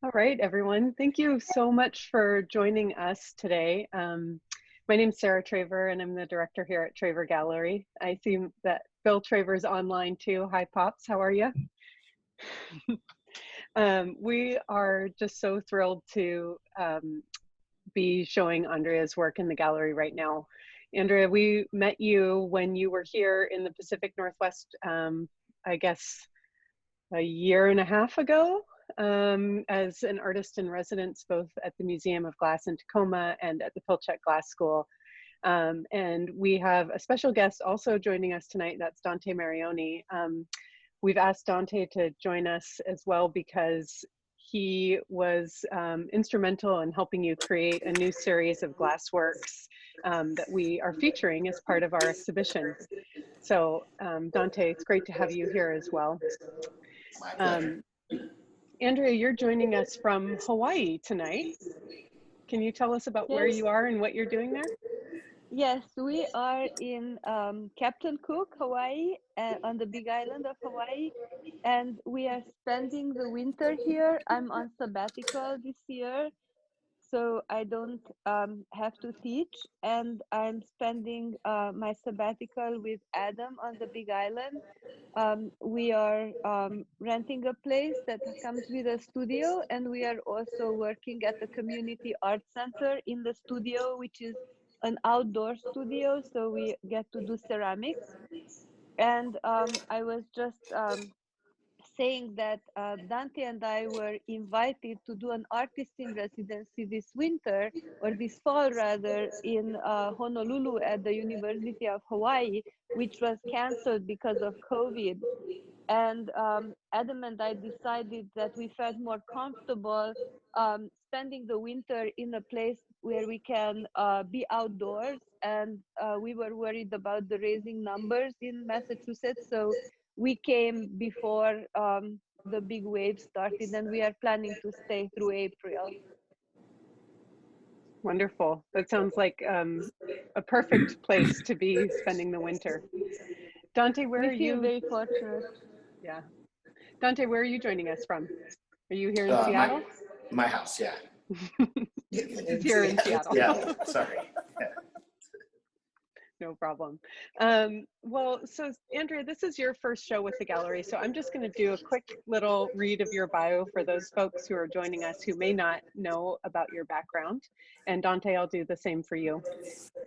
All right, everyone. Thank you so much for joining us today. My name is Sarah Traver, and I'm the director here at Traver Gallery. I see that Bill Traver's online too. Hi, Pops. How are you? We are just so thrilled to be showing Andrea's work in the gallery right now. Andrea, we met you when you were here in the Pacific Northwest, I guess a year and a half ago, as an artist in residence, both at the Museum of Glass in Tacoma and at the Pilchuck Glass School. And we have a special guest also joining us tonight. That's Dante Marioni. We've asked Dante to join us as well because he was instrumental in helping you create a new series of glass works that we are featuring as part of our exhibition. So Dante, it's great to have you here as well. My pleasure. Andrea, you're joining us from Hawaii tonight. Can you tell us about where Yes, you are and what you're doing there? yes, we are in Captain Cook, Hawaii, on the Big Island of Hawaii, and we are spending the winter here. I'm on sabbatical this year, so I don't have to teach, and I'm spending my sabbatical with Adam on the Big Island. We are renting a place that comes with a studio, and we are also working at the Community Art Center in the studio, which is an outdoor studio, so we get to do ceramics. And I was just saying that Dante and I were invited to do an artist in residency this winter, or this fall rather, in Honolulu at the University of Hawaii, which was canceled because of COVID. And Adam and I decided that we felt more comfortable spending the winter in a place where we can be outdoors. And we were worried about the raising numbers in Massachusetts. So we came before the big wave started, and we are planning to stay through April. Wonderful. That sounds like a perfect place to be spending the winter. Dante, where We are feel you? very fortunate. Yeah. Dante, where are you joining us from? Are you here in Uh, Seattle? my house, yeah. He's here in Seattle. Yeah, sorry. No problem. Well, so Andrea, this is your first show with the gallery, so I'm just going to do a quick little read of your bio for those folks who are joining us who may not know about your background. And Dante, I'll do the same for you.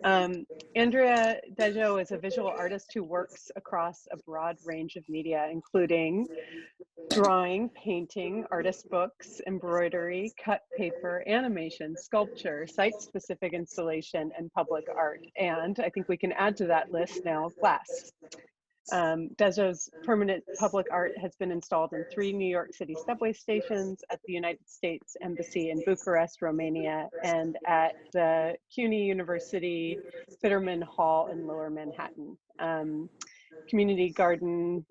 Andrea Dezsö is a visual artist who works across a broad range of media, including drawing, painting, artist books, embroidery, cut paper, animation, sculpture, site-specific installation, and public art. And I think we can add to that list now glass. Dezsö's permanent public art has been installed in 3 New York City subway stations, at the United States Embassy in Bucharest, Romania, and at the CUNY University Fitterman Hall in Lower Manhattan. Community Garden,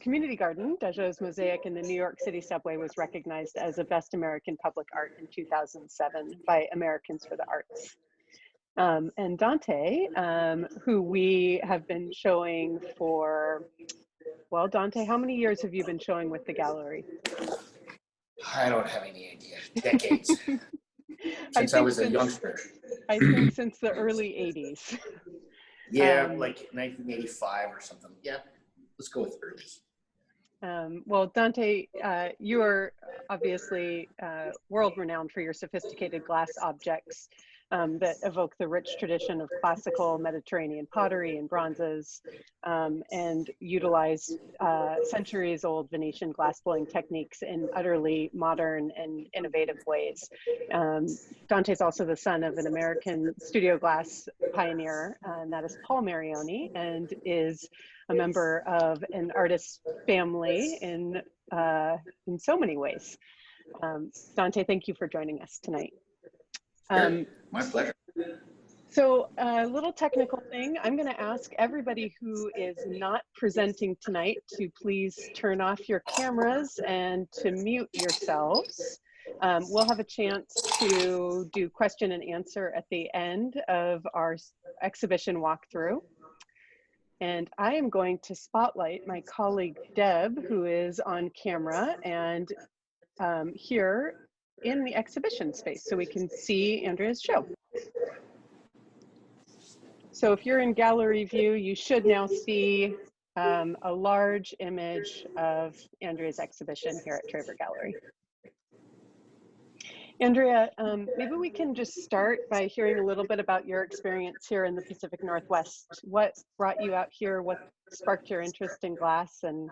Community Garden, Dezsö's mosaic in the New York City subway was recognized as a Best American Public Art in 2007 by Americans for the Arts. And Dante, who we have been showing for, well, Dante, how many years have you been showing with the gallery? I don't have any idea. Decades. Since I was a youngster. I think since the early 80s. Yeah, like 1985 or something. Yeah, let's go with early. Well, Dante, you are obviously world-renowned for your sophisticated glass objects that evoke the rich tradition of classical Mediterranean pottery and bronzes, and utilize centuries-old Venetian glassblowing techniques in utterly modern and innovative ways. Dante is also the son of an American studio glass pioneer, and that is Paul Marioni, and is a member of an artist family in so many ways. Dante, thank you for joining us tonight. My pleasure. So a little technical thing, I'm going to ask everybody who is not presenting tonight to please turn off your cameras and to mute yourselves. We'll have a chance to do question and answer at the end of our exhibition walkthrough. And I am going to spotlight my colleague Deb, who is on camera and here in the exhibition space so we can see Andrea's show. So if you're in gallery view, you should now see a large image of Andrea's exhibition here at Traver Gallery. Andrea, maybe we can just start by hearing a little bit about your experience here in the Pacific Northwest. What brought you out here? What sparked your interest in glass? And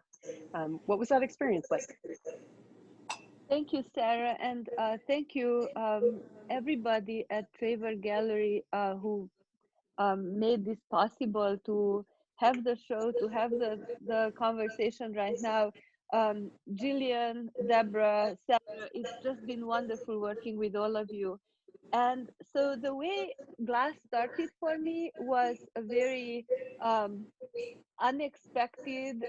what was that experience like? Thank you, Sarah, and thank you everybody at Traver Gallery who made this possible to have the show, to have the conversation right now. Jillian, Deborah, Sarah, it's just been wonderful working with all of you. And so the way glass started for me was a very unexpected,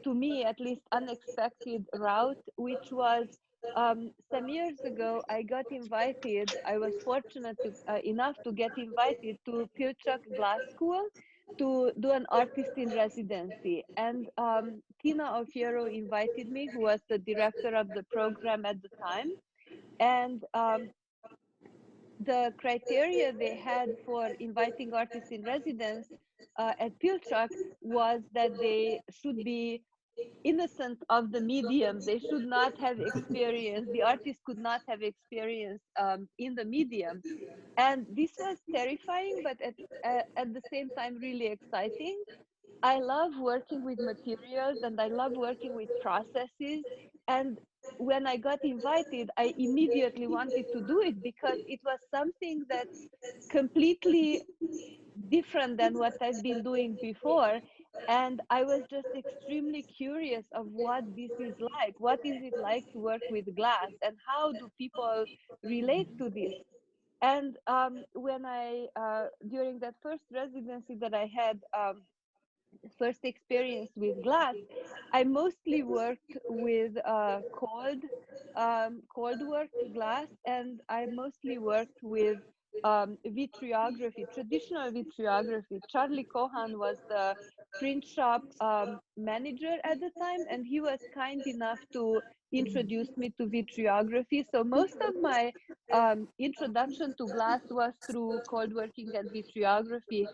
to me at least, unexpected route, which was some years ago, I got invited. I was fortunate enough to get invited to Pilchuck Glass School to do an artist in residency. And Tina Alfiero invited me, who was the director of the program at the time. And the criteria they had for inviting artists in residence at Pilchuck was that they should be innocent of the medium. They should not have experience. The artist could not have experience in the medium. And this was terrifying, but at the same time, really exciting. I love working with materials and I love working with processes. And when I got invited, I immediately wanted to do it because it was something that's completely different than what I've been doing before. And I was just extremely curious of what this is like. What is it like to work with glass and how do people relate to this? And when during that first residency that I had, first experience with glass, I mostly worked with cold work glass, and I mostly worked with vitriography, traditional vitriography. Charlie Cohan was the print shop manager at the time, and he was kind enough to introduce me to vitriography. So most of my introduction to glass was through cold working and vitriography.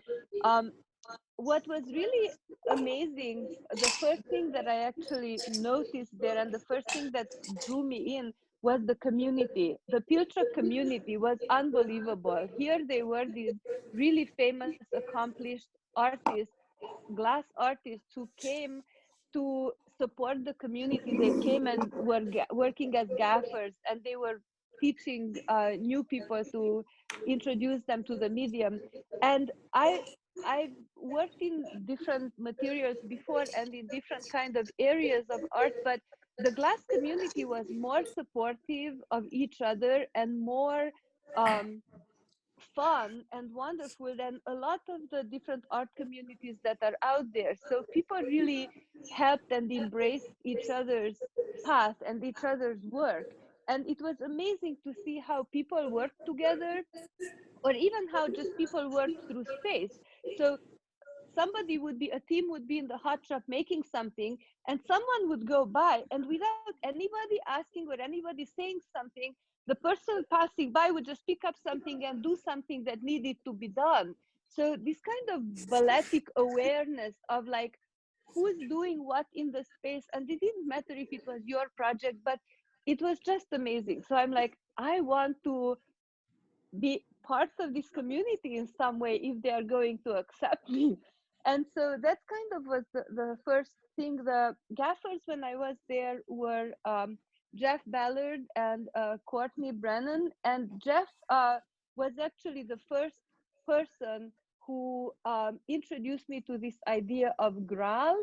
What was really amazing, the first thing that I actually noticed there and the first thing that drew me in was the community. The Pilchuck community was unbelievable. Here they were, these really famous, accomplished artists, glass artists who came to support the community. They came and were working as gaffers, and they were teaching new people to introduce them to the medium. And I've worked in different materials before and in different kind of areas of art, but the glass community was more supportive of each other and more fun and wonderful than a lot of the different art communities that are out there. So people really helped and embraced each other's path and each other's work. And it was amazing to see how people work together, or even how just people work through space. So somebody would be, a team would be in the hot shop making something, and someone would go by, and without anybody asking or anybody saying something, the person passing by would just pick up something and do something that needed to be done. So this kind of balletic awareness of like who's doing what in the space, and it didn't matter if it was your project, but it was just amazing. So I'm like, I want to be part of this community in some way if they are going to accept me. And so that kind of was the first thing. The gaffers when I was there were Jeff Ballard and Courtney Brennan. And Jeff was actually the first person who introduced me to this idea of Graal.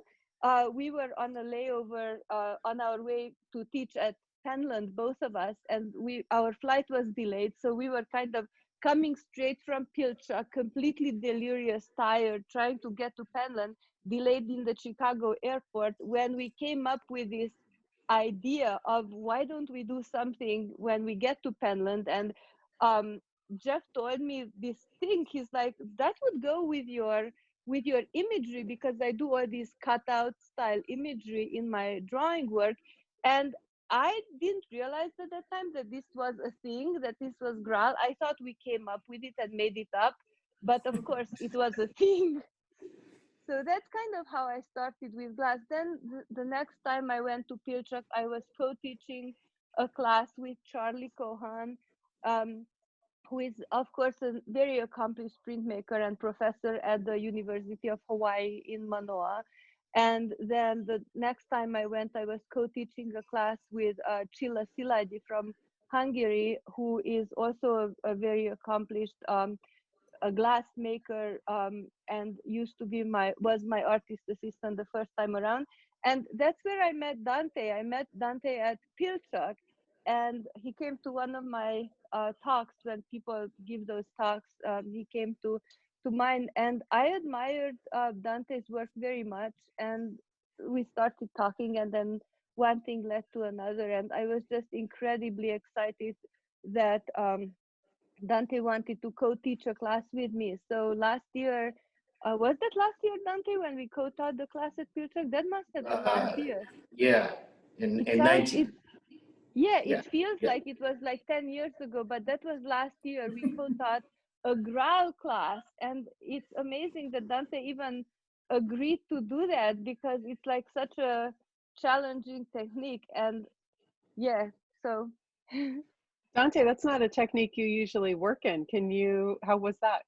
We were on a layover on our way to teach at Penland, both of us, and our flight was delayed. So we were kind of coming straight from Pilchuck, completely delirious, tired, trying to get to Penland, delayed in the Chicago airport, when we came up with this idea of why don't we do something when we get to Penland. And Jeff told me this thing. He's like, that would go with your with your imagery, because I do all these cutout style imagery in my drawing work. And I didn't realize at that time that this was a thing, that this was Graal. I thought we came up with it and made it up, but of course it was a thing. So that's kind of how I started with glass. Then the next time I went to Pilchuck, I was co-teaching a class with Charlie Cohan, who is, of course, a very accomplished printmaker and professor at the University of Hawaii in Manoa. And then the next time I went, I was co-teaching a class with Csilla Szilágyi from Hungary, who is also a very accomplished a glass maker, and was my artist assistant the first time around. And that's where I met Dante. I met Dante at Pilchuck, and he came to one of my talks. When people give those talks, he came to mine, and I admired Dante's work very much, and we started talking, and then one thing led to another, and I was just incredibly excited that Dante wanted to co-teach a class with me. So last year, was that last year, Dante, when we co-taught the class at Pilchuck? That must have been last year. Yeah, in 19. It feels like it was like 10 years ago, but that was last year. We co-taught a Graal class, and it's amazing that Dante even agreed to do that, because it's like such a challenging technique. And yeah, so Dante, that's not a technique you usually work in. How was that?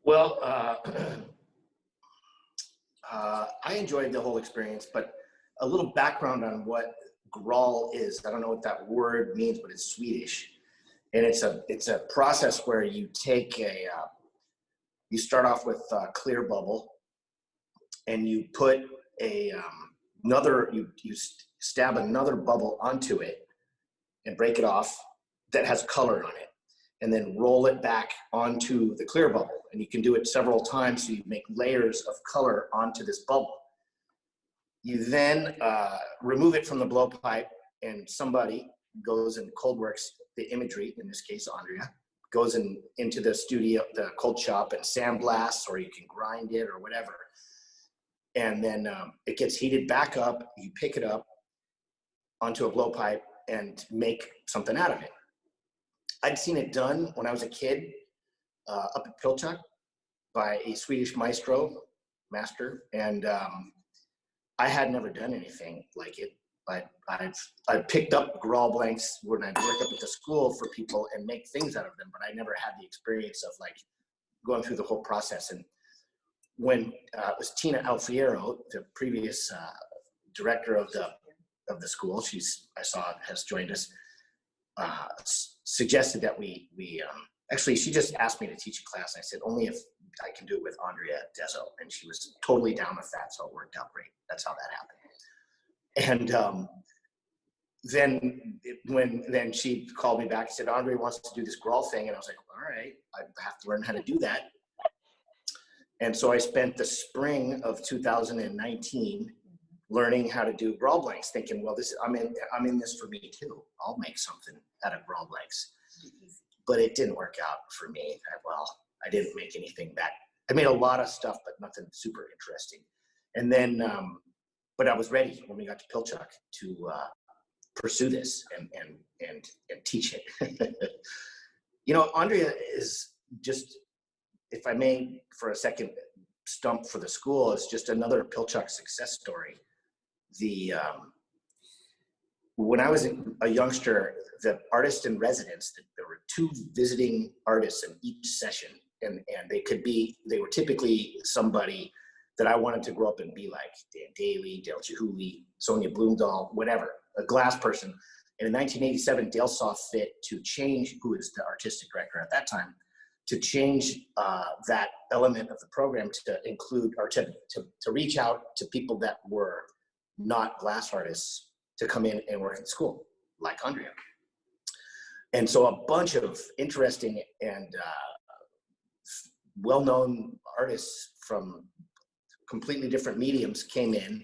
Well, I enjoyed the whole experience, but a little background on what Graal is. I don't know what that word means, but it's Swedish. And it's a process where you take you start off with a clear bubble, and you put you stab another bubble onto it and break it off that has color on it, and then roll it back onto the clear bubble. And you can do it several times, so you make layers of color onto this bubble. You then remove it from the blowpipe, and somebody goes and cold works the imagery, in this case Andrea, goes into the studio, the cold shop, and sandblasts, or you can grind it or whatever. And then it gets heated back up, you pick it up onto a blowpipe and make something out of it. I'd seen it done when I was a kid up at Pilchuck by a Swedish master, and I had never done anything like it. But I picked up Graal blanks when I worked up at the school for people and make things out of them, but I never had the experience of like going through the whole process. And when it was Tina Alfiero, the previous director of the school, I saw has joined us, suggested that we actually, she just asked me to teach a class. And I said, only if I can do it with Andrea Dezsö. And she was totally down with that. So it worked out great. That's how that happened. And then she called me back and said, Andrea wants to do this Graal thing. And I was like, all right, I have to learn how to do that. And so I spent the spring of 2019 learning how to do Graal blanks, thinking, well, I'm in this for me too. I'll make something out of Graal blanks. But it didn't work out for me. I didn't make anything I made a lot of stuff, but nothing super interesting. And then, but I was ready when we got to Pilchuck to pursue this and teach it. You know, Andrea is just, if I may for a second stump for the school, is just another Pilchuck success story. When I was a youngster, the artist in residence, there were 2 visiting artists in each session, and they were typically somebody that I wanted to grow up and be like: Dan Daly, Dale Chihuly, Sonia Bloomdahl, whatever, a glass person. And in 1987, Dale saw fit to change, who was the artistic director at that time, to change that element of the program to include, or to reach out to people that were not glass artists to come in and work at school, like Andrea. And so a bunch of interesting and well-known artists from completely different mediums came in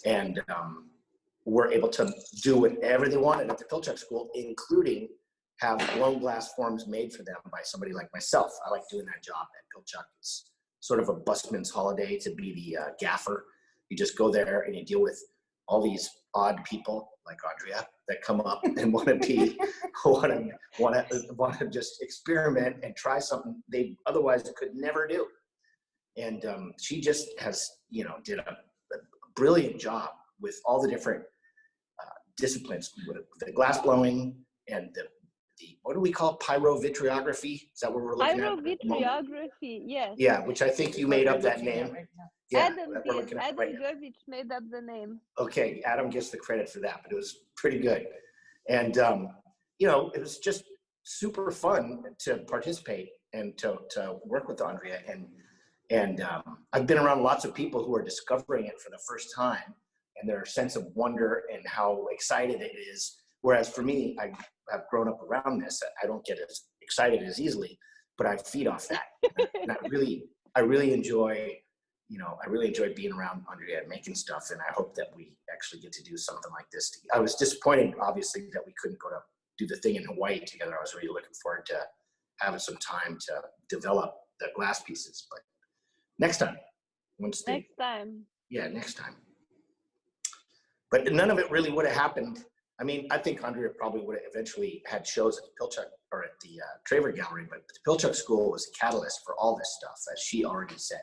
and were able to do whatever they wanted at the Pilchuck School, including have blown glass forms made for them by somebody like myself. I like doing that job at Pilchuck. sort of a busman's holiday to be the gaffer. You just go there and you deal with all these odd people like Andrea that come up and want to just experiment and try something they otherwise could never do. And she just has, did a brilliant job with all the different disciplines, the glass blowing and the what do we call pyrovitriography? Is that what we're looking at? Pyrovitriography, yes. Yeah, which I think you made up that name. Yeah, Adam did. Adam Gervich made up the name. Okay, Adam gets the credit for that, but it was pretty good. And, it was just super fun to participate and to work with Andrea. And I've been around lots of people who are discovering it for the first time and their sense of wonder and how excited it is. Whereas for me, I have grown up around this. I don't get as excited as easily, but I feed off that. And I really enjoy being around Andrea and making stuff. And I hope that we actually get to do something like this. I was disappointed, obviously, that we couldn't go to do the thing in Hawaii together. I was really looking forward to having some time to develop the glass pieces, but next time. Next time. Yeah, next time. But none of it really would have happened. I mean, I think Andrea probably would have eventually had shows at the Pilchuck or at the Traver Gallery, but the Pilchuck School was a catalyst for all this stuff, as she already said.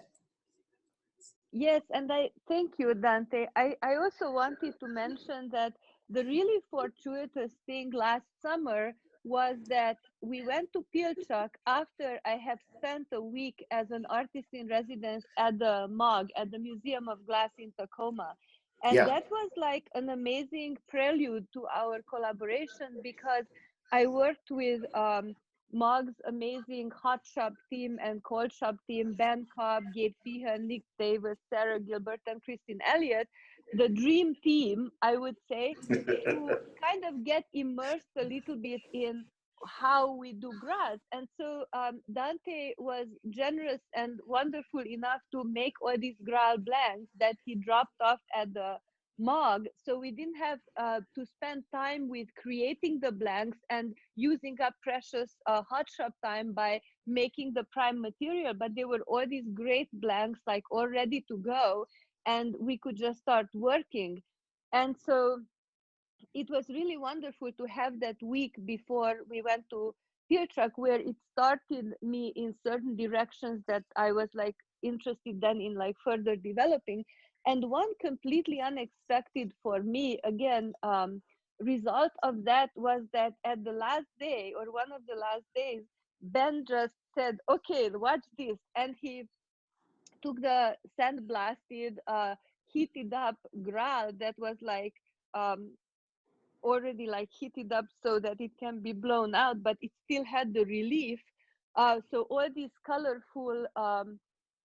Yes, and I thank you, Dante. I also wanted to mention that the really fortuitous thing last summer was that we went to Pilchuck after I have spent a week as an artist in residence at the MOG, at the Museum of Glass in Tacoma. And that was like an amazing prelude to our collaboration because I worked with MOG's amazing hot shop team and cold shop team, Ben Cobb, Gabe Feehan, Nick Davis, Sarah Gilbert, and Christine Elliott, the dream team, I would say, to kind of get immersed a little bit in how we do grass. And so Dante was generous and wonderful enough to make all these Graal blanks that he dropped off at the MOG. So we didn't have to spend time with creating the blanks and using up precious hot shop time by making the prime material, but there were all these great blanks like all ready to go, and we could just start working. And so it was really wonderful to have that week before we went to Pilchuck, where it started me in certain directions that I was like interested then in like further developing. And one completely unexpected for me, again, result of that was that at the last day or one of the last days, Ben just said, okay, watch this. And he took the sandblasted, heated up Graal that was like, already like heated up so that it can be blown out, but it still had the relief. So all these colorful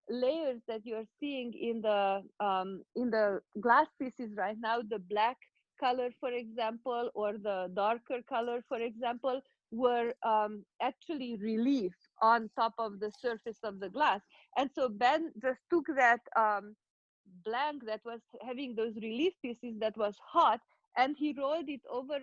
layers that you're seeing in the glass pieces right now, the black color, for example, or the darker color, for example, were actually relief on top of the surface of the glass. And so Ben just took that blank that was having those relief pieces that was hot, and he rolled it over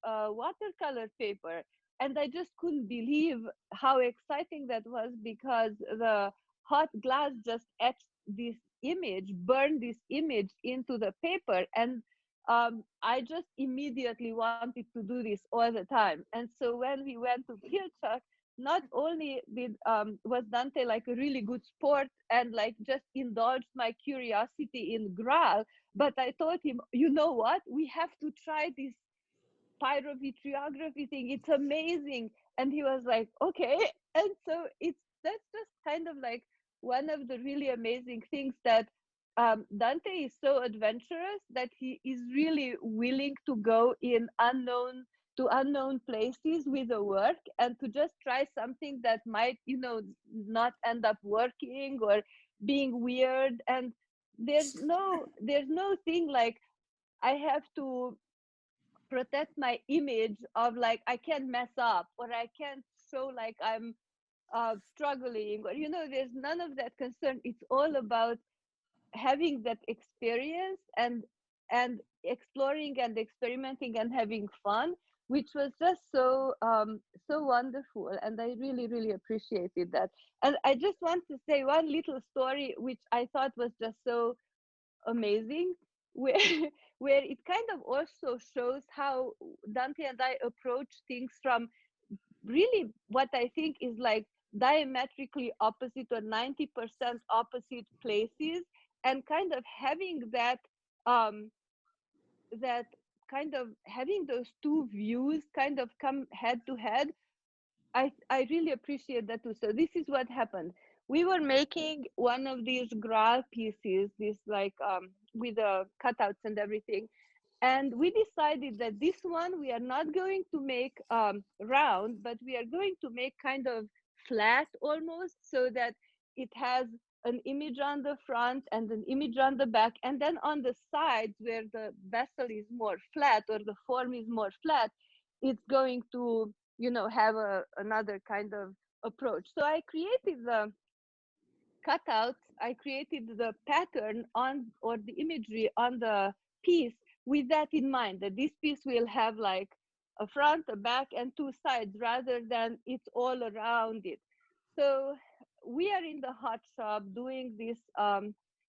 a watercolor paper. And I just couldn't believe how exciting that was, because the hot glass just etched this image, burned this image into the paper. And I just immediately wanted to do this all the time. And so when we went to Pilchuck, not only did was Dante like a really good sport and like just indulged my curiosity in Graal, but I told him, you know what, we have to try this pyrovitriography thing. It's amazing. And he was like, okay. And so that's just kind of like one of the really amazing things, that Dante is so adventurous that he is really willing to go in unknown places with the work and to just try something that might, not end up working or being weird. And there's no thing like I have to protect my image of like I can't mess up or I can't show like I'm struggling, or there's none of that concern. It's all about having that experience and exploring and experimenting and having fun which was just so wonderful, and I really appreciated that. And I just want to say one little story which I thought was just so amazing, where where it kind of also shows how Dante and I approach things from really what I think is like diametrically opposite or 90% opposite places, and kind of having um that kind of having those two views kind of come head to head. I really appreciate that too. So this is what happened. We were making one of these graal pieces, this like with the cutouts and everything. And we decided that this one we are not going to make round, but we are going to make kind of flat almost, so that it has an image on the front and an image on the back. And then on the sides where the vessel is more flat or the form is more flat, it's going to, you know, have another kind of approach. So I created the cutouts, I created the pattern on, or the imagery on the piece with that in mind, that this piece will have like a front, a back, and two sides, rather than it's all around it. So we are in the hot shop doing this,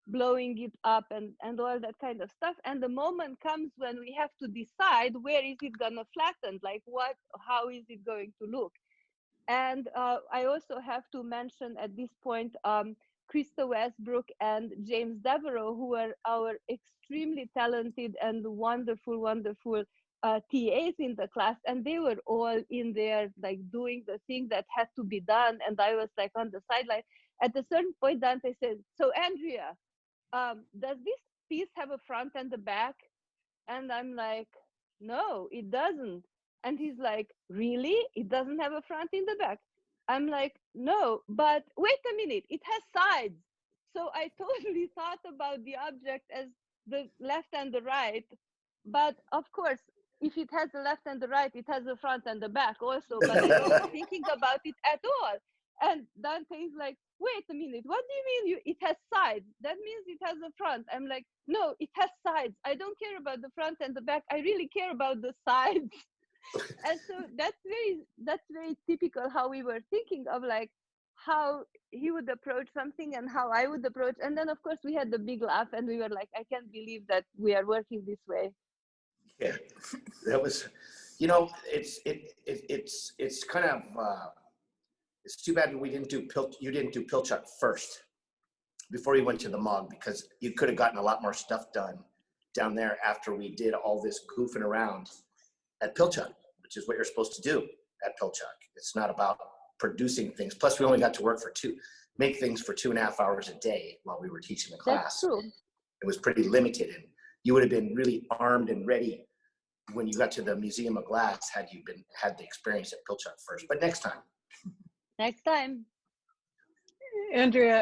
blowing it up and all that kind of stuff. And the moment comes when we have to decide where is it gonna flatten, like what, how is it going to look. And I also have to mention at this point Krista Westbrook and James Devereaux, who are our extremely talented and wonderful TAs in the class. And they were all in there, like doing the thing that had to be done. And I was like on the sideline. At a certain point, Dante says, "So Andrea, does this piece have a front and a back?" And I'm like, "No, it doesn't." And he's like, "Really? It doesn't have a front in the back?" I'm like, "No, but wait a minute, it has sides." So I totally thought about the object as the left and the right. But of course, if it has the left and the right, it has the front and the back also. But I wasn't thinking about it at all. And Dante is like, "Wait a minute, what do you mean it has sides? That means it has a front." I'm like, "No, it has sides. I don't care about the front and the back. I really care about the sides." And so that's very typical how we were thinking of, like how he would approach something and how I would approach. And then of course we had the big laugh and we were like, "I can't believe that we are working this way." Yeah, that was, you know, it's kind of, it's too bad we didn't do you didn't do Pilchuck first before you went to the Mog, because you could have gotten a lot more stuff done down there after we did all this goofing around at Pilchuck, which is what you're supposed to do at Pilchuck. It's not about producing things. Plus we only got to make things for 2.5 hours a day while we were teaching the class. That's true. It was pretty limited, and you would have been really armed and ready when you got to the Museum of Glass had you had the experience at Pilchuck first. But next time. Next time. Andrea,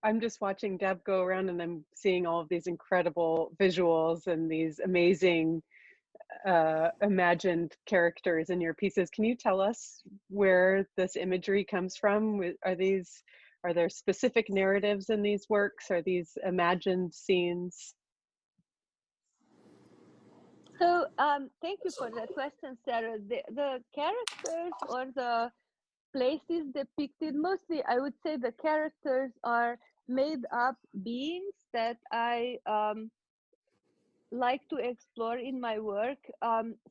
I'm just watching Deb go around and I'm seeing all of these incredible visuals and these amazing imagined characters in your pieces. Can you tell us where this imagery comes from? Are there specific narratives in these works? Are these imagined scenes? So thank you for that question, Sarah. The characters or the places depicted, mostly I would say the characters are made up beings that I like to explore in my work.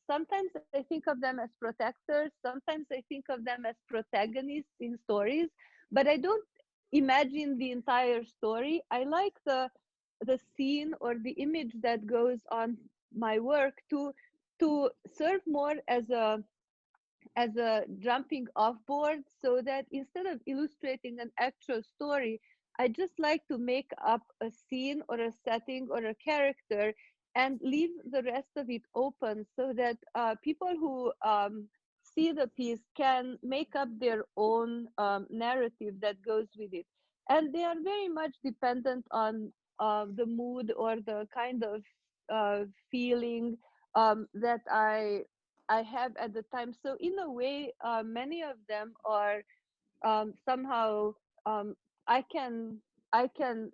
Sometimes I think of them as protectors, sometimes I think of them as protagonists in stories, but I don't imagine the entire story. I like the scene or the image that goes on my work to serve more as a jumping off board, so that instead of illustrating an actual story, I just like to make up a scene or a setting or a character and leave the rest of it open, so that people who see the piece can make up their own narrative that goes with it. And they are very much dependent on the mood or the kind of feeling that I have at the time. So in a way, many of them are somehow I can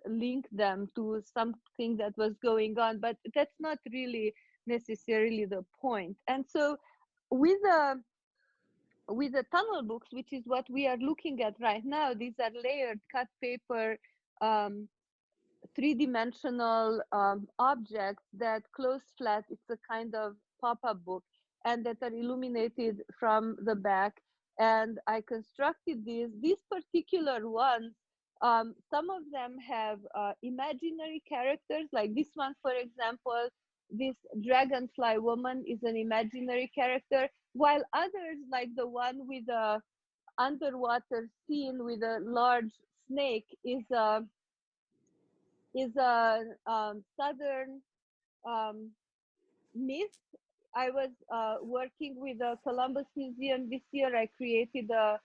link them to something that was going on, but that's not really necessarily the point. And so with the tunnel books, which is what we are looking at right now, these are layered cut paper, three-dimensional objects that close flat. It's a kind of pop-up book, and that are illuminated from the back. And I constructed these particular ones. Some of them have imaginary characters, like this one, for example. This dragonfly woman is an imaginary character, while others, like the one with a underwater scene with a large snake, is a southern myth. I was working with the Columbus Museum this year. I created a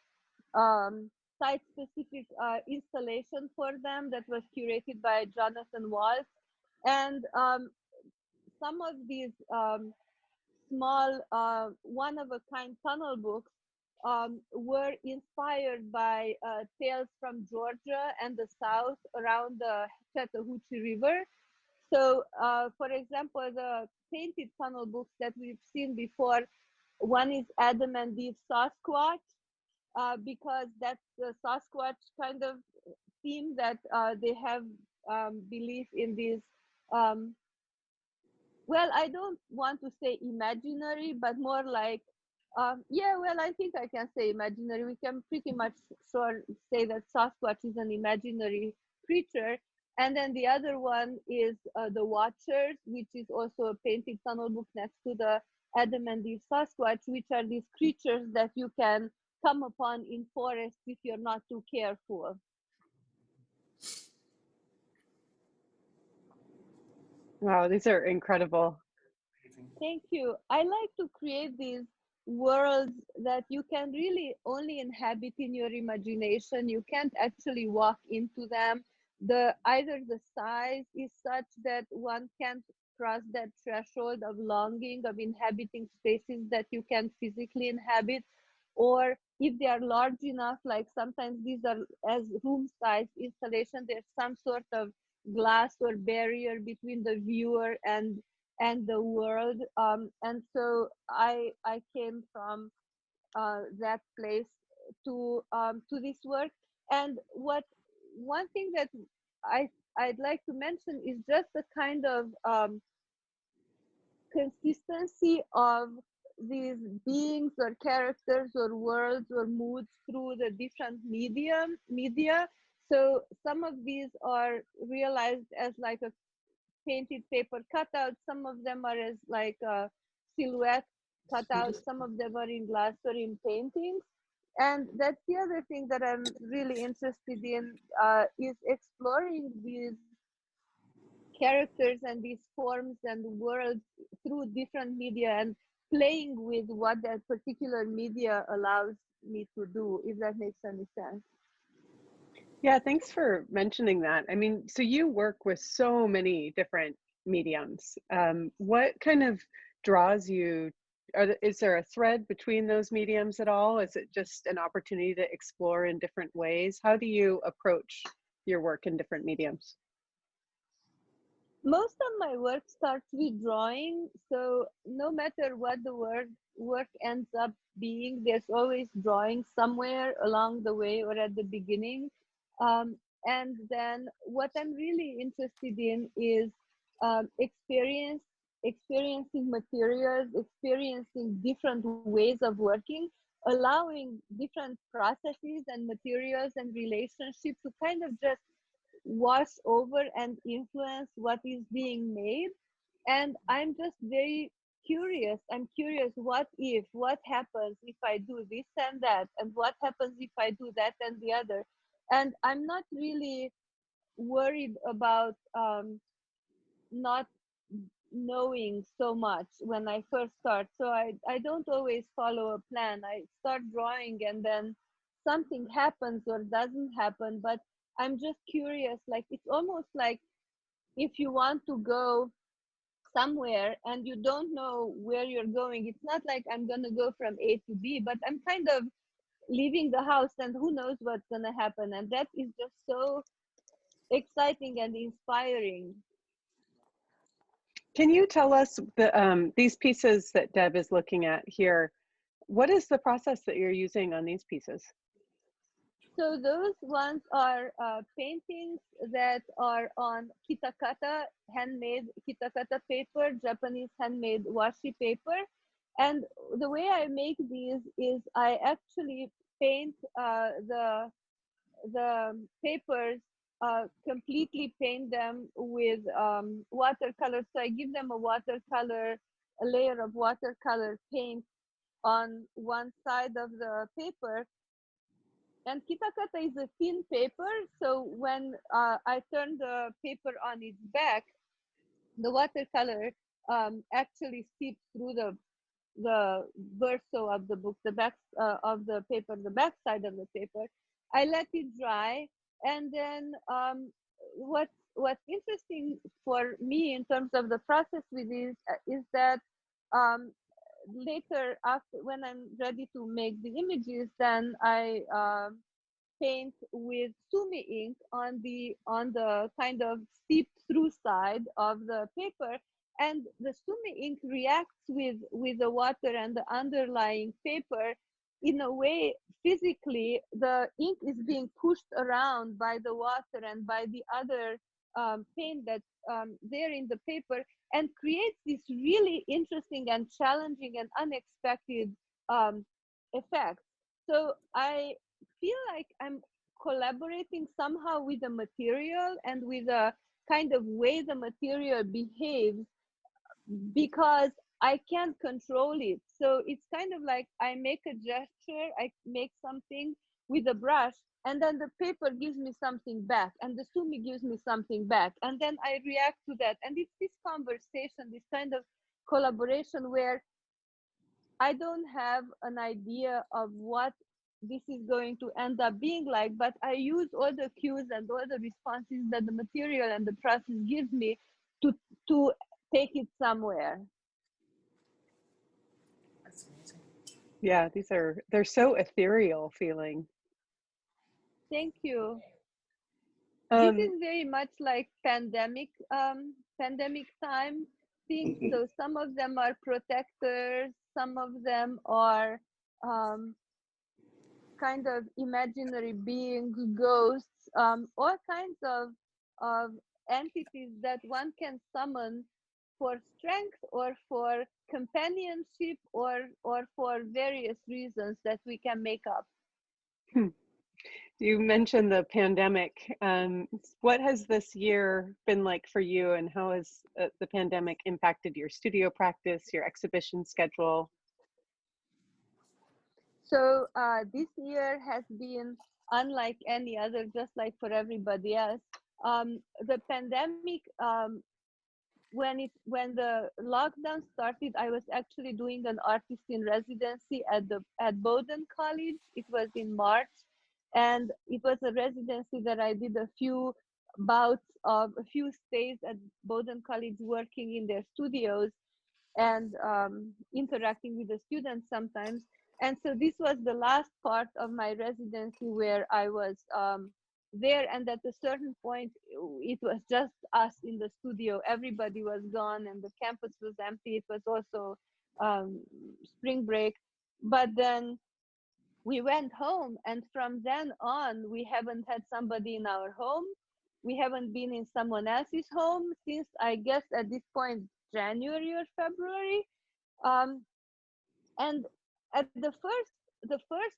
site-specific installation for them that was curated by Jonathan Waltz. And some of these small one-of-a-kind tunnel books were inspired by tales from Georgia and the South around the Chattahoochee River. So, for example, the painted tunnel books that we've seen before, one is Adam and Eve Sasquatch, because that's the Sasquatch kind of theme that they have belief in these well, I don't want to say imaginary, but more like, yeah, well, I think I can say imaginary. We can pretty much sure say that Sasquatch is an imaginary creature. And then the other one is The Watchers, which is also a painted tunnel book next to the Adam and Eve Sasquatch, which are these creatures that you can come upon in forests if you're not too careful. Wow, these are incredible. Thank you. I like to create these worlds that you can really only inhabit in your imagination. You can't actually walk into them. Either the size is such that one can't cross that threshold of longing, of inhabiting spaces that you can physically inhabit, or if they are large enough, like sometimes these are as room-sized installation, there's some sort of glass or barrier between the viewer and the world. And so I came from that place to this work. And one thing that I'd like to mention is just the kind of consistency of these beings or characters or worlds or moods through the different media. So some of these are realized as like a painted paper cutout. Some of them are as like a silhouette cutout. Some of them are in glass or in paintings. And that's the other thing that I'm really interested in, is exploring these characters and these forms and worlds through different media and playing with what that particular media allows me to do, if that makes any sense. Yeah, thanks for mentioning that. I mean, so you work with so many different mediums. What kind of draws you? Is there a thread between those mediums at all? Is it just an opportunity to explore in different ways? How do you approach your work in different mediums? Most of my work starts with drawing, so no matter what the work ends up being, there's always drawing somewhere along the way or at the beginning. And then what I'm really interested in is experiencing materials, experiencing different ways of working, allowing different processes and materials and relationships to kind of just wash over and influence what is being made. And I'm just very curious. I'm curious, what happens if I do this and that, and what happens if I do that and the other. And I'm not really worried about not knowing so much when I first start. So I don't always follow a plan. I start drawing and then something happens or doesn't happen, but I'm just curious. Like, it's almost like if you want to go somewhere and you don't know where you're going, it's not like I'm going to go from A to B, but I'm kind of leaving the house and who knows what's going to happen. And that is just so exciting and inspiring. Can you tell us these pieces that Deb is looking at here, what is the process that you're using on these pieces? So those ones are paintings that are on kitakata, handmade kitakata paper, Japanese handmade washi paper. And the way I make these is I actually paint the papers, completely paint them with watercolor. So I give them a layer of watercolor paint on one side of the paper. And kitakata is a thin paper, so when I turn the paper on its back, the watercolor actually seeps through the verso of the book, the back of the paper, the back side of the paper. I let it dry, and then what's interesting for me in terms of the process with this is that um, later, after when I'm ready to make the images, then I paint with sumi ink on the kind of seep through side of the paper, and the sumi ink reacts with the water and the underlying paper. In a way, physically the ink is being pushed around by the water and by the other paint that's there in the paper, and creates this really interesting and challenging and unexpected effect. So I feel like I'm collaborating somehow with the material and with the kind of way the material behaves, because I can't control it. So it's kind of like I make a gesture, I make something with a brush, and then the paper gives me something back, and the sumi gives me something back, and then I react to that. And it's this conversation, this kind of collaboration where I don't have an idea of what this is going to end up being like, but I use all the cues and all the responses that the material and the process gives me to take it somewhere. That's amazing. Yeah, they're so ethereal feeling. Thank you. This is very much like pandemic time things. So some of them are protectors, some of them are kind of imaginary beings, ghosts, all kinds of entities that one can summon for strength or for companionship or for various reasons that we can make up. You mentioned the pandemic. What has this year been like for you, and how has the pandemic impacted your studio practice, your exhibition schedule? So this year has been unlike any other, just like for everybody else. The pandemic, when the lockdown started, I was actually doing an artist in residency at Bowdoin College. It was in March, and it was a residency that I did a few stays at Bowdoin College, working in their studios and interacting with the students sometimes. And so this was the last part of my residency where I was there, and at a certain point it was just us in the studio. Everybody was gone and the campus was empty. It was also spring break, but then we went home, and from then on we haven't had somebody in our home. We haven't been in someone else's home since, I guess, at this point, January or February. And at the first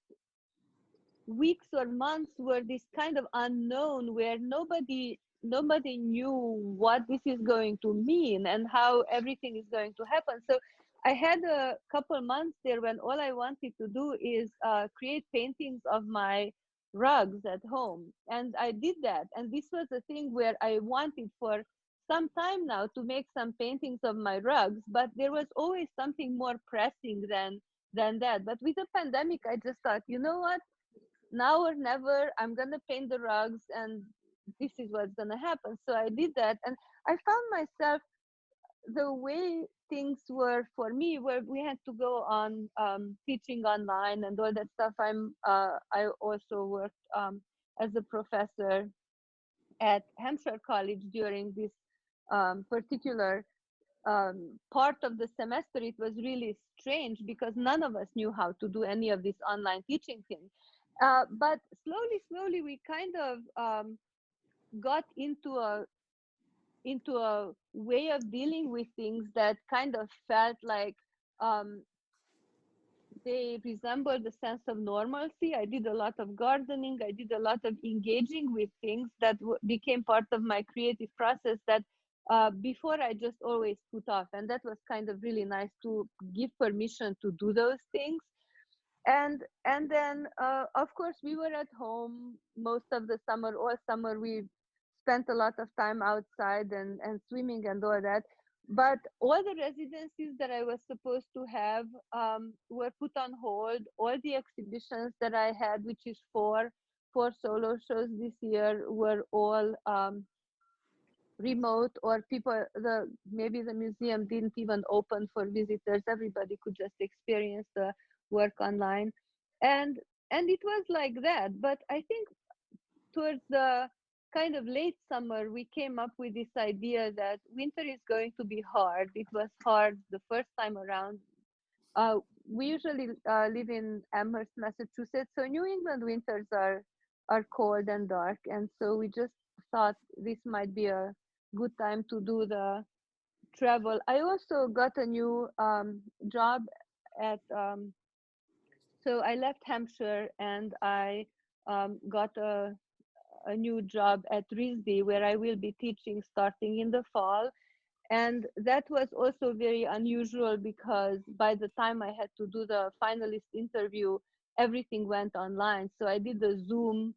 weeks or months were this kind of unknown, where nobody knew what this is going to mean and how everything is going to happen. So I had a couple months there when all I wanted to do is create paintings of my rugs at home, and I did that. And this was a thing where I wanted for some time now to make some paintings of my rugs, but there was always something more pressing than that. But with the pandemic, I just thought, you know what, now or never, I'm gonna paint the rugs, and this is what's gonna happen. So I did that, and I found myself, the way things were for me, where we had to go on teaching online and all that stuff. I also worked as a professor at Hampshire College during this particular part of the semester, it was really strange because none of us knew how to do any of this online teaching thing. But slowly, we kind of got into a way of dealing with things that kind of felt like they resembled the sense of normalcy. I did a lot of gardening. I did a lot of engaging with things that became part of my creative process that before I just always put off. And that was kind of really nice to give permission to do those things. And then, of course, we were at home most of the summer. All summer, we spent a lot of time outside and swimming and all that. But all the residencies that I was supposed to have were put on hold. All the exhibitions that I had, which is four solo shows this year, were all remote, or maybe the museum didn't even open for visitors. Everybody could just experience the work online. And it was like that. But I think towards the kind of late summer, we came up with this idea that winter is going to be hard. It was hard the first time around. We usually live in Amherst, Massachusetts, so New England winters are cold and dark, and so we just thought this might be a good time to do the travel. I also got a new job at so I left Hampshire and I got a new job at RISD, where I will be teaching starting in the fall. And that was also very unusual because by the time I had to do the finalist interview, everything went online. So I did the Zoom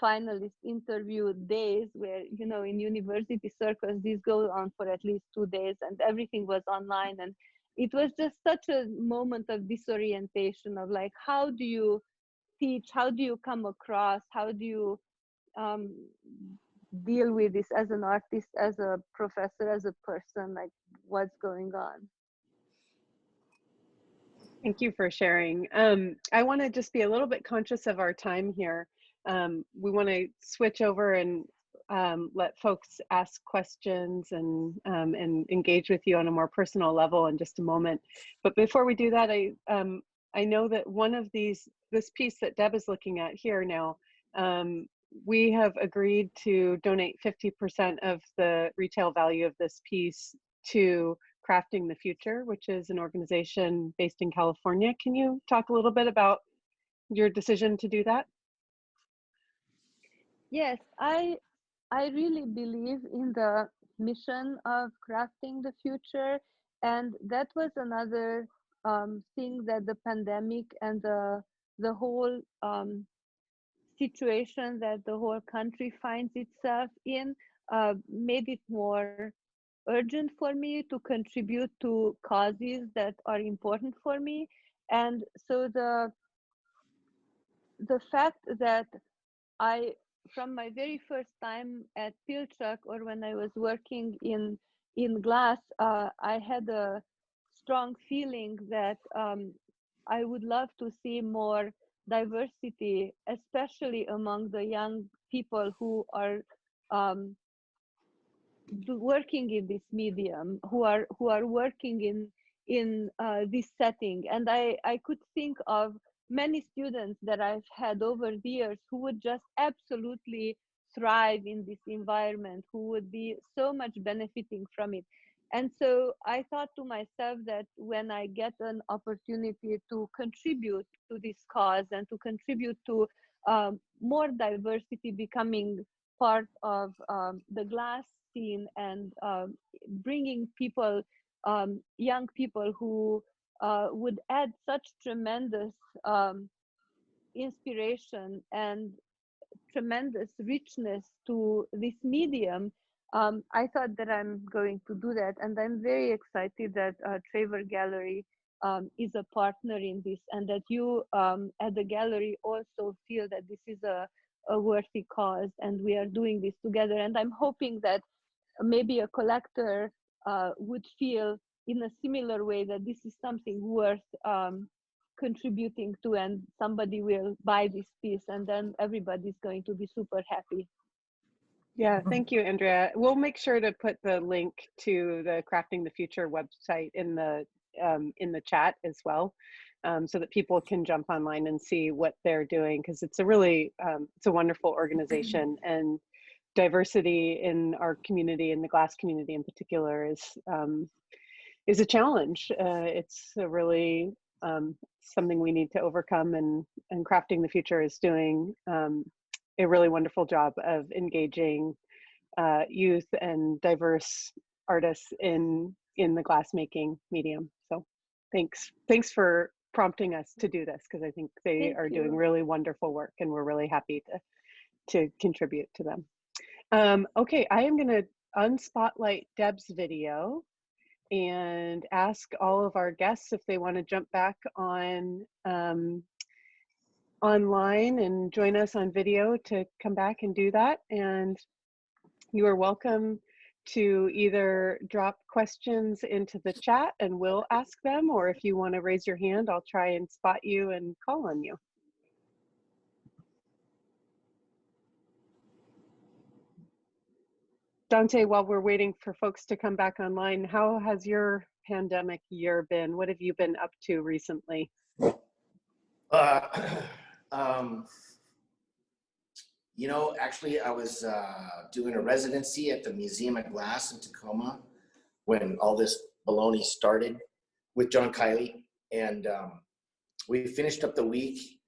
finalist interview days where, you know, in university circles, these go on for at least 2 days, and everything was online. And it was just such a moment of disorientation of like, how do you teach? How do you come across? How do you deal with this as an artist, as a professor, as a person? Like, what's going on? Thank you for sharing. I want to just be a little bit conscious of our time here. We want to switch over and let folks ask questions and engage with you on a more personal level in just a moment. But before we do that, I know that one of this piece that Deb is looking at here now, we have agreed to donate 50% of the retail value of this piece to Crafting the Future, which is an organization based in California. Can you talk a little bit about your decision to do that? Yes, I really believe in the mission of Crafting the Future, and that was another thing that the pandemic and the whole situation that the whole country finds itself in made it more urgent for me to contribute to causes that are important for me. And so the fact that I, from my very first time at Pilchuck, or when I was working in glass, I had a strong feeling that I would love to see more diversity, especially among the young people who are working in this medium, who are working in this setting. And I could think of many students that I've had over the years who would just absolutely thrive in this environment, who would be so much benefiting from it. And so I thought to myself that when I get an opportunity to contribute to this cause and to contribute to more diversity becoming part of the glass scene, and bringing people, young people who would add such tremendous inspiration and tremendous richness to this medium, I thought that I'm going to do that. And I'm very excited that Traver Gallery is a partner in this, and that you at the gallery also feel that this is a worthy cause, and we are doing this together. And I'm hoping that maybe a collector would feel in a similar way that this is something worth contributing to, and somebody will buy this piece, and then everybody's going to be super happy. Yeah, thank you, Andrea. We'll make sure to put the link to the Crafting the Future website in the chat as well, so that people can jump online and see what they're doing, because it's a really it's a wonderful organization, and diversity in our community, in the glass community in particular, is a challenge. It's a really something we need to overcome, and Crafting the Future is doing a really wonderful job of engaging youth and diverse artists in the glassmaking medium. So thanks for prompting us to do this, because I think they Thank are doing you. really wonderful work, and we're really happy to contribute to them. Okay, I am going to unspotlight Deb's video and ask all of our guests if they want to jump back on online and join us on video to come back and do that. And you are welcome to either drop questions into the chat and we'll ask them, or if you want to raise your hand, I'll try and spot you and call on you. Dante, while we're waiting for folks to come back online, how has your pandemic year been? What have you been up to recently? You know, actually, I was doing a residency at the Museum of Glass in Tacoma when all this baloney started with John Kiley, and we finished up the week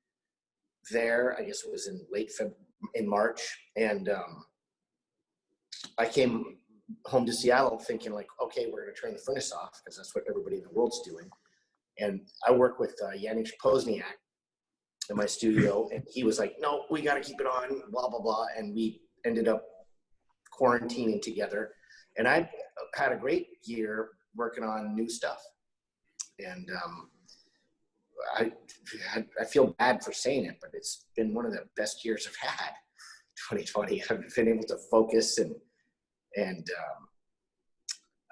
there. I guess it was in March, and I came home to Seattle thinking like, okay, we're going to turn the furnace off because that's what everybody in the world's doing. And I work with Yanis Pozniak in my studio, and he was like, no, we got to keep it on, blah, blah, blah. And we ended up quarantining together. And I had a great year working on new stuff. And I feel bad for saying it, but it's been one of the best years I've had, 2020. I've been able to focus, and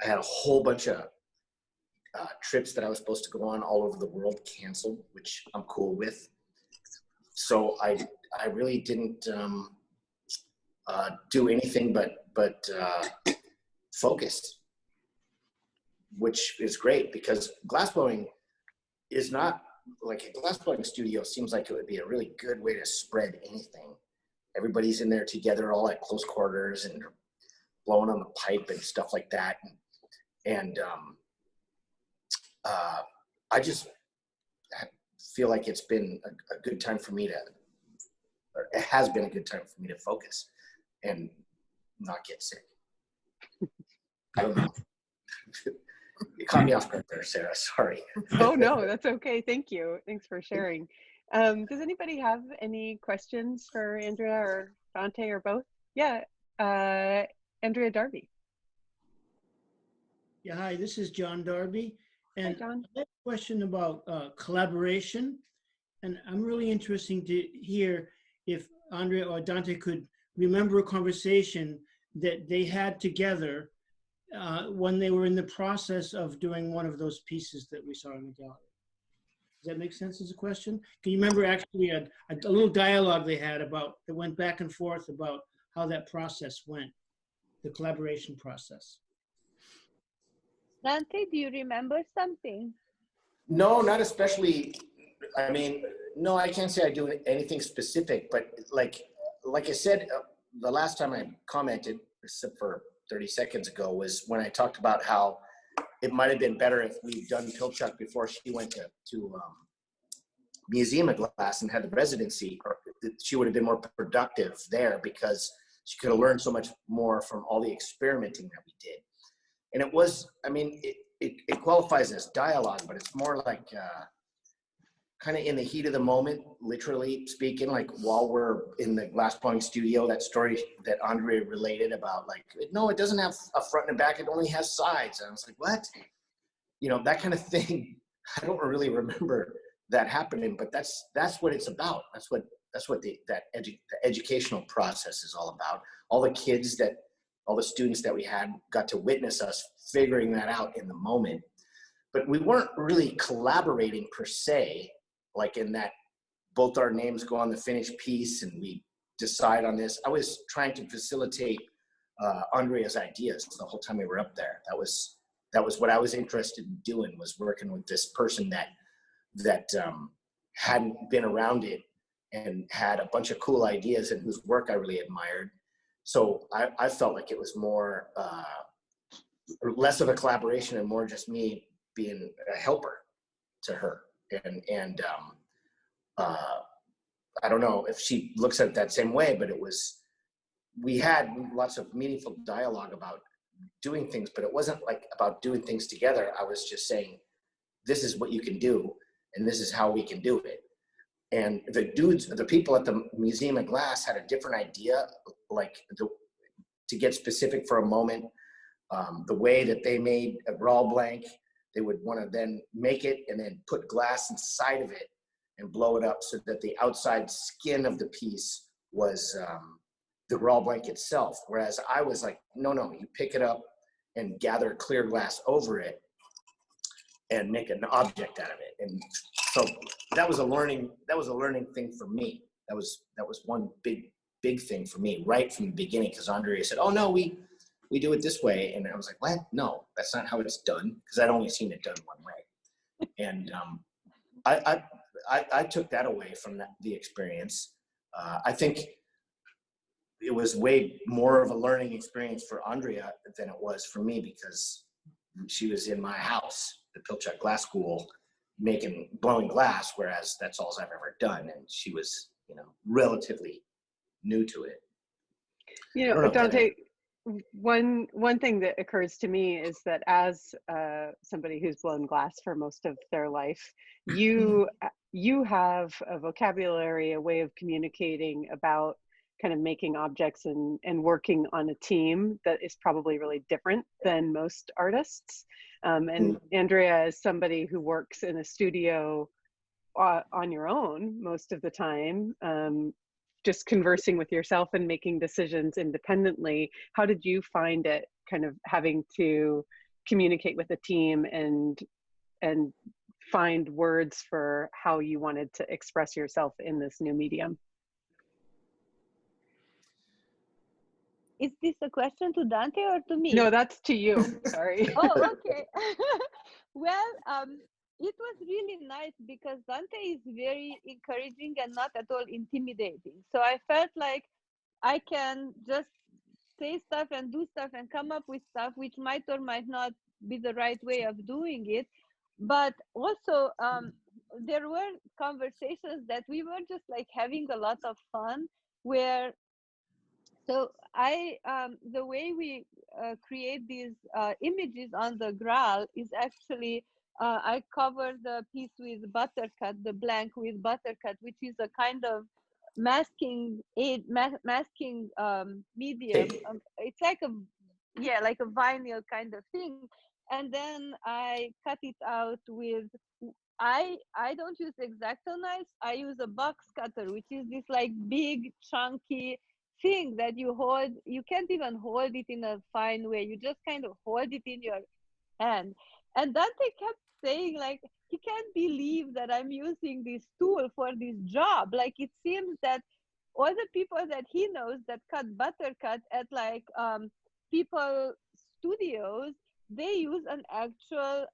I had a whole bunch of trips that I was supposed to go on all over the world canceled, which I'm cool with. So I really didn't do anything but focus, which is great, because glassblowing is not like a glassblowing studio seems like it would be a really good way to spread anything. Everybody's in there together, all at close quarters, and blowing on the pipe and stuff like that. And I just feel like it's been a good time for me or it has been a good time for me to focus and not get sick. I don't know. You caught me off guard there, Sarah. Sorry. Oh, no, that's okay. Thank you. Thanks for sharing. Does anybody have any questions for Andrea or Dante or both? Yeah, Andrea Darby. Yeah, hi, this is John Darby. And Hi, John. I have a question about collaboration. And I'm really interested to hear if Andrea or Dante could remember a conversation that they had together when they were in the process of doing one of those pieces that we saw in the gallery. Does that make sense as a question? Can you remember actually a little dialogue they had that went back and forth about how that process went, the collaboration process? Dante, do you remember something? No, not especially. I mean, no, I can't say I do anything specific, but like I said, the last time I commented, except for 30 seconds ago, was when I talked about how it might have been better if we'd done Pilchuck before she went to Museum of Glass and had the residency, or she would have been more productive there because she could have learned so much more from all the experimenting that we did. And it was, I mean, it qualifies as dialogue, but it's more like kind of in the heat of the moment, literally speaking, like while we're in the glassblowing studio, that story that Andrea related about, like, no, it doesn't have a front and a back, it only has sides. And I was like, what? You know, that kind of thing. I don't really remember that happening, but that's what it's about. That's what the educational process is all about. All the students that we had got to witness us figuring that out in the moment, but we weren't really collaborating per se, like in that both our names go on the finished piece and we decide on this. I was trying to facilitate Andrea's ideas the whole time we were up there. That was what I was interested in doing, was working with this person that hadn't been around it and had a bunch of cool ideas and whose work I really admired. So I felt like it was more, less of a collaboration and more just me being a helper to her. And I don't know if she looks at it that same way, but we had lots of meaningful dialogue about doing things, but it wasn't like about doing things together. I was just saying, this is what you can do, and this is how we can do it. And the people at the Museum of Glass had a different idea, like to get specific for a moment, the way that they made a raw blank, they would want to then make it and then put glass inside of it and blow it up so that the outside skin of the piece was the raw blank itself. Whereas I was like, no, you pick it up and gather clear glass over it and make an object out of it. And so that was a learning thing for me. That was one big thing for me right from the beginning, because Andrea said, oh no, we do it this way. And I was like, what? No, that's not how it's done, because I'd only seen it done one way. And I took that away from the experience. I think it was way more of a learning experience for Andrea than it was for me, because she was in my house, the Pilchuck Glass School, blowing glass, whereas that's all I've ever done. And she was, relatively new to it. Dante, one thing that occurs to me is that as somebody who's blown glass for most of their life, you have a vocabulary, a way of communicating about kind of making objects and working on a team that is probably really different than most artists. And Andrea is somebody who works in a studio on your own most of the time, just conversing with yourself and making decisions independently. How did you find it, kind of having to communicate with a team and find words for how you wanted to express yourself in this new medium? Is this a question to Dante or to me? No, that's to you. Sorry. Oh, okay. Well, it was really nice because Dante is very encouraging and not at all intimidating. So I felt like I can just say stuff and do stuff and come up with stuff which might or might not be the right way of doing it. But also, there were conversations that we were just like having a lot of fun, where so the way we create these images on the Graal is actually, I cover the piece with buttercut, the blank with buttercut, which is a kind of masking medium. It's like like a vinyl kind of thing. And then I cut it out with, I don't use X-Acto knives. I use a box cutter, which is this like big chunky thing that you hold. You can't even hold it in a fine way. You just kind of hold it in your hand. And Dante kept saying like he can't believe that I'm using this tool for this job. Like it seems that all the people that he knows that cut buttercut at like people studios, they use an actual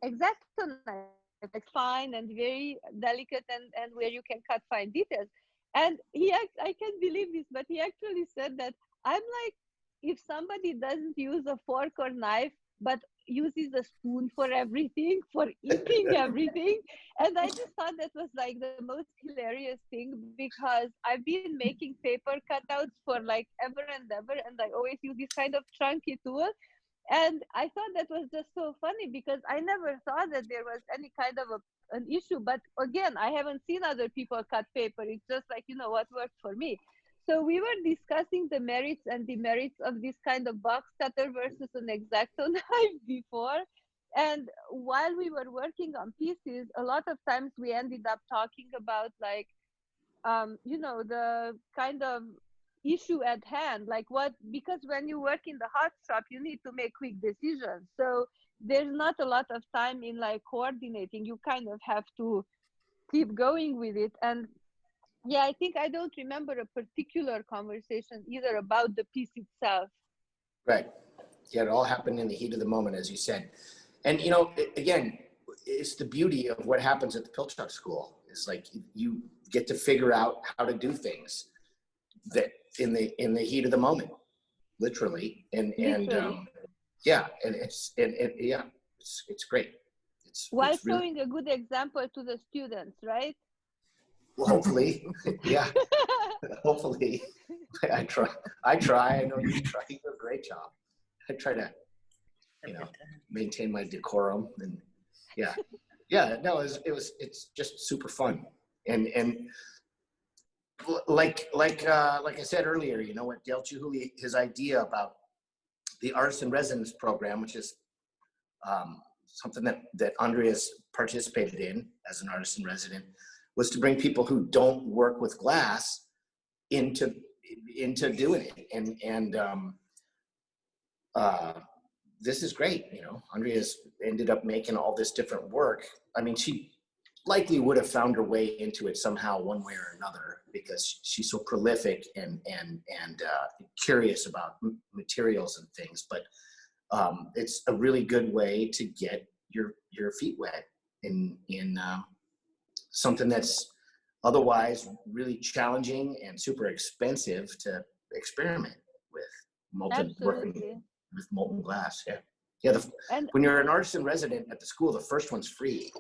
X-Acto knife, like fine and very delicate, and where you can cut fine details. And I can't believe this, but he actually said that I'm like, if somebody doesn't use a fork or knife, but uses a spoon for everything, for eating everything. And I just thought that was like the most hilarious thing, because I've been making paper cutouts for like ever and ever, and I always use this kind of chunky tool. And I thought that was just so funny, because I never thought that there was any kind of an issue. But again, I haven't seen other people cut paper. It's just like, what worked for me. So we were discussing the merits and demerits of this kind of box cutter versus an X-Acto knife before. And while we were working on pieces, a lot of times we ended up talking about like, the kind of issue at hand, like because when you work in the hot shop, you need to make quick decisions. So there's not a lot of time in like coordinating. You kind of have to keep going with it. And Yeah, I think I don't remember a particular conversation either about the piece itself. Right. Yeah, it all happened in the heat of the moment, as you said. And, again, it's the beauty of what happens at the Pilchuck School. It's like you get to figure out how to do things that in the heat of the moment, literally. And Literally. yeah, and it's great. While It's really, showing a good example to the students, right? well, hopefully, yeah, hopefully. I try. I know you try. You do a great job. I try to, maintain my decorum, and no, it's just super fun. And like I said earlier, what Dale Chihuly, his idea about the artist in residence program, which is something that Andrea's participated in as an artist in resident, was to bring people who don't work with glass into doing it. And this is great. Andrea's ended up making all this different work. I mean, she likely would have found her way into it somehow, one way or another, because she's so prolific and curious about materials and things. But it's a really good way to get your feet wet in something that's otherwise really challenging and super expensive to experiment with working with molten glass. And When you're an artist in resident at the school, the first one's free.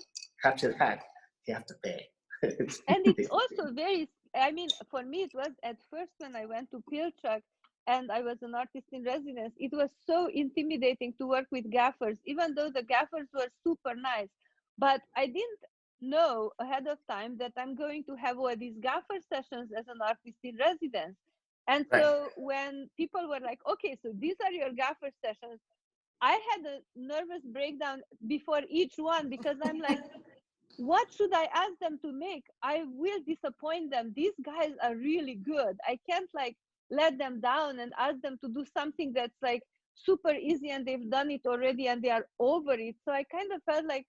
After that, you have to pay. and it's also very, I mean, for me it was at first when I went to Pilchuck and I was an artist in residence, it was so intimidating to work with gaffers, even though the gaffers were super nice. But I didn't know ahead of time that I'm going to have all these gaffer sessions as an artist in residence. And Right. so when people were like, okay, so these are your gaffer sessions, I had a nervous breakdown before each one, because I'm like, what should I ask them to make? I will disappoint them. These guys are really good. I can't like let them down and ask them to do something that's like super easy and they've done it already and they are over it. So I kind of felt like,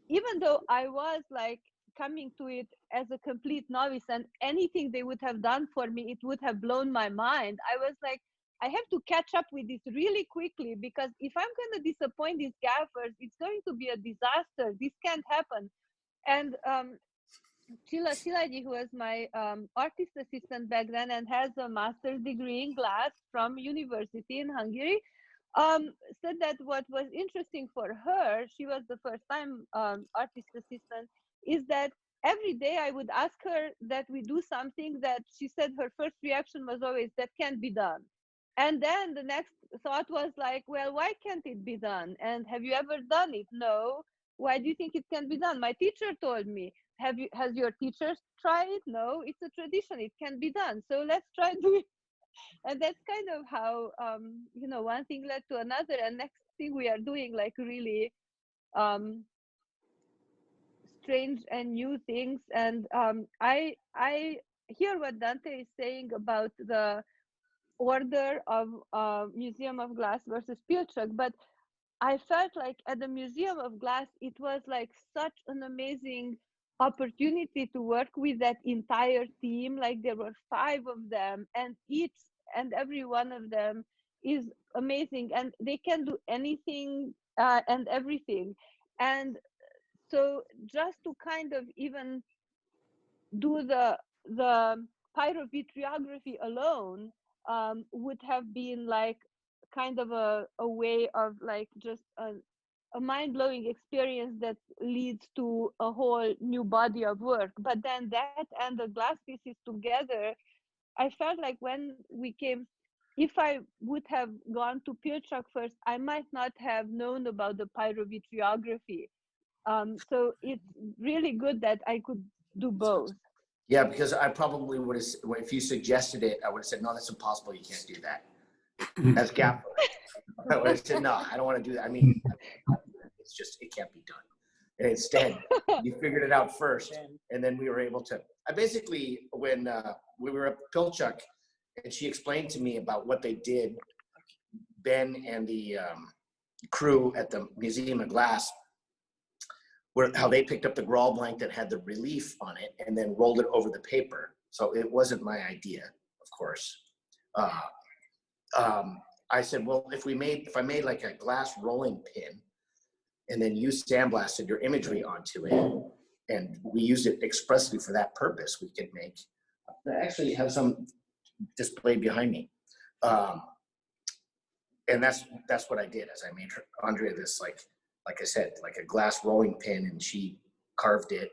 even though I was like coming to it as a complete novice and anything they would have done for me, it would have blown my mind. I was like, I have to catch up with this really quickly, because if I'm going to disappoint these gaffers, it's going to be a disaster. This can't happen. And Cilla Szilágyi, who was my artist assistant back then and has a master's degree in glass from university in Hungary, said that what was interesting for her, she was the first time artist assistant, is that every day I would ask her that we do something that she said her first reaction was always, that can't be done. And then the next thought was like, well, why can't it be done? And have you ever done it? No. Why do you think it can be done? My teacher told me. Has your teachers tried it? No, it's a tradition, it can be done, so let's try doing it. And that's kind of how one thing led to another, and next thing we are doing like really strange and new things. And I hear what Dante is saying about the order of Museum of Glass versus Pilchuck, but I felt like at the Museum of Glass, it was like such an amazing opportunity to work with that entire team. Like there were 5 of them, and each and every one of them is amazing, and they can do anything and everything. And so just to kind of even do the pyrovitriography alone would have been like kind of a way of like just a mind-blowing experience that leads to a whole new body of work. But then that and the glass pieces together, I felt like when we came, if I would have gone to Pilchuck first, I might not have known about the pyrovitriography. So it's really good that I could do both. Yeah, because I probably would have, if you suggested it, I would have said, no, that's impossible. You can't do that. As gaffer. I would have said, no, I don't want to do that. I mean, it's just, it can't be done. And instead, you figured it out first, and then we were able to. I basically, when we were at Pilchuck, and she explained to me about what they did, Ben and the crew at the Museum of Glass, how they picked up the Grawl blank that had the relief on it and then rolled it over the paper. So it wasn't my idea, of course. I said, well, if I made like a glass rolling pin and then you sandblasted your imagery onto it, and we used it expressly for that purpose, we could make, I actually have some displayed behind me. And that's what I did, as I made Andrea this, like I said, like a glass rolling pin, and she carved it,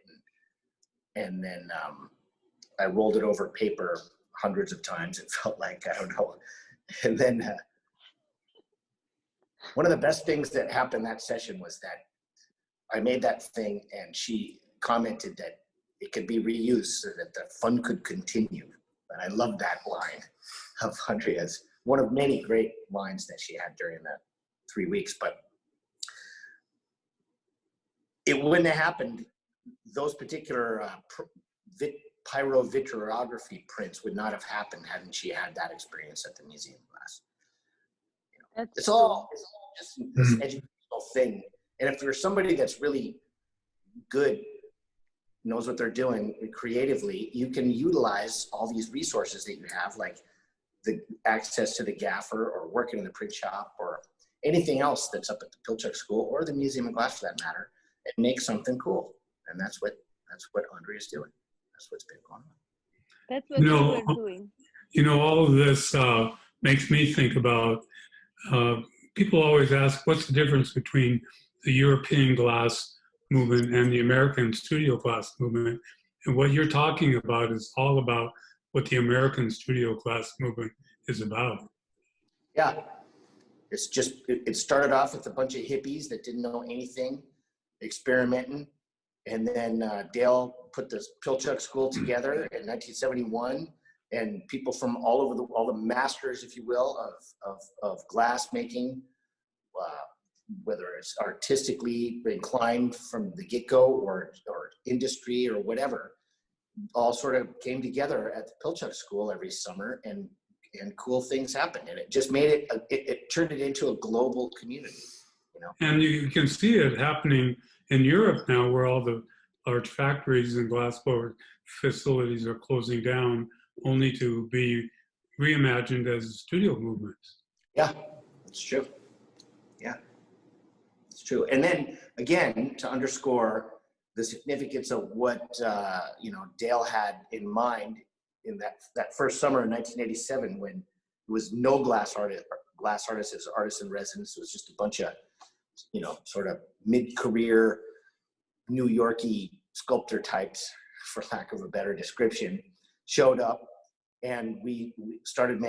and then I rolled it over paper hundreds of times. It felt like, I don't know. And then one of the best things that happened that session was that I made that thing, and she commented that it could be reused so that the fun could continue. And I love that line of Andrea's, one of many great lines that she had during that 3 weeks. But it wouldn't have happened. Those particular pyrovitrography prints would not have happened hadn't she had that experience at the museum class. You know, it's all just this educational thing. And if you're somebody that's really good, knows what they're doing creatively, you can utilize all these resources that you have, like the access to the gaffer, or working in the print shop, or anything else that's up at the Pilchuck School or the Museum of Glass for that matter, and make something cool. And that's what Andrea's doing. That's what's been going on. That's what we were doing. You know, all of this makes me think about, people always ask, what's the difference between the European glass movement and the American studio glass movement? And what you're talking about is all about what the American studio glass movement is about. Yeah, it's just, it started off with a bunch of hippies that didn't know anything, experimenting. And then Dale put the Pilchuck School together in 1971, and people from all over all the masters, if you will, of glass making, whether it's artistically inclined from the get-go or industry or whatever, all sort of came together at the Pilchuck School every summer, and cool things happened. And it just made it turned it into a global community, you know? And you can see it happening in Europe now, where all the large factories and glassblower facilities are closing down, only to be reimagined as studio movements. Yeah, it's true. Yeah, it's true. And then again, to underscore the significance of what Dale had in mind in that first summer in 1987, when there was no glass artists, artists in residence. It was just a bunch of, sort of mid-career New Yorkie sculptor types, for lack of a better description, showed up, and we started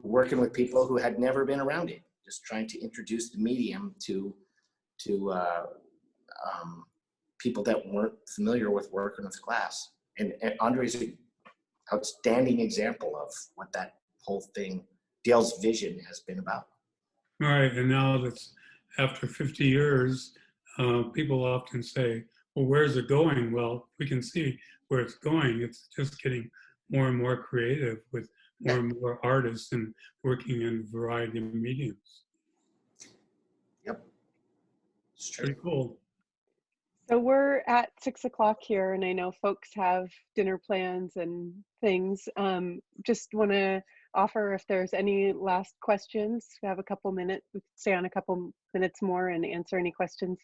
working with people who had never been around it, just trying to introduce the medium to people that weren't familiar with working with glass. And Andre's an outstanding example of what that whole thing, Dale's vision, has been about. All right, and now that's after 50 years, people often say, well, where's it going? Well, we can see where it's going. It's just getting more and more creative with more and more artists and working in a variety of mediums. Yep. It's true. Pretty cool. So we're at 6 o'clock here, and I know folks have dinner plans and things. Just want to offer, if there's any last questions, we have a couple minutes. We could stay on a couple minutes more and answer any questions.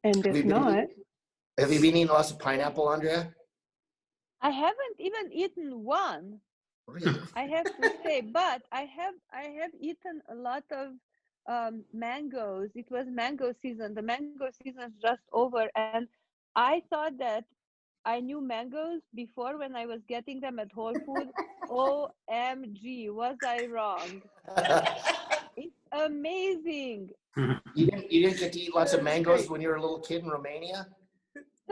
And if not, have you been eating lots of pineapple, Andrea? I haven't even eaten one. Really? I have to say, but I have eaten a lot of mangoes. It was mango season. The mango season is just over, and I thought that I knew mangoes before when I was getting them at Whole Foods. OMG, was I wrong? It's amazing. You didn't get to eat lots of mangoes when you were a little kid in Romania?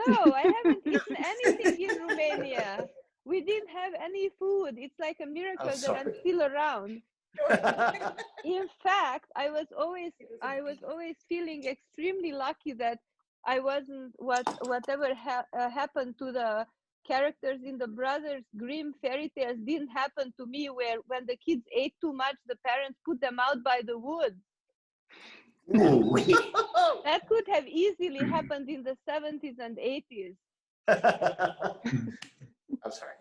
No, I haven't eaten anything in Romania. We didn't have any food. It's like a miracle that I'm still around. In fact, I was always feeling extremely lucky that I wasn't whatever happened to the characters in the Brothers Grimm fairy tales didn't happen to me, where when the kids ate too much, the parents put them out by the woods. Ooh. That could have easily happened in the 70s and 80s. I'm sorry.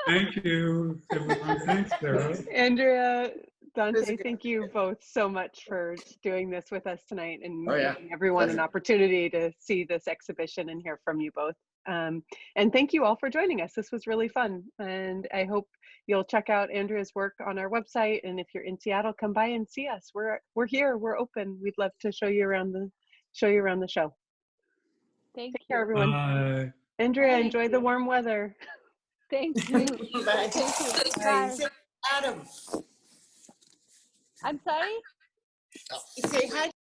Thank you, everyone. Thanks, Sarah. Andrea, Dante, It's okay. thank you both so much for doing this with us tonight and Oh, yeah. giving everyone an Pleasure. opportunity to see this exhibition and hear from you both. And thank you all for joining us. This was really fun. And I hope you'll check out Andrea's work on our website. And if you're in Seattle, come by and see us. We're here. We're open. We'd love to show you around the show. Thank Take care, you. everyone. Bye. Andrea, Thank enjoy the you. warm weather. Thank you. Bye. Thank you. Bye. Bye. Say Adam. I'm sorry? Say hi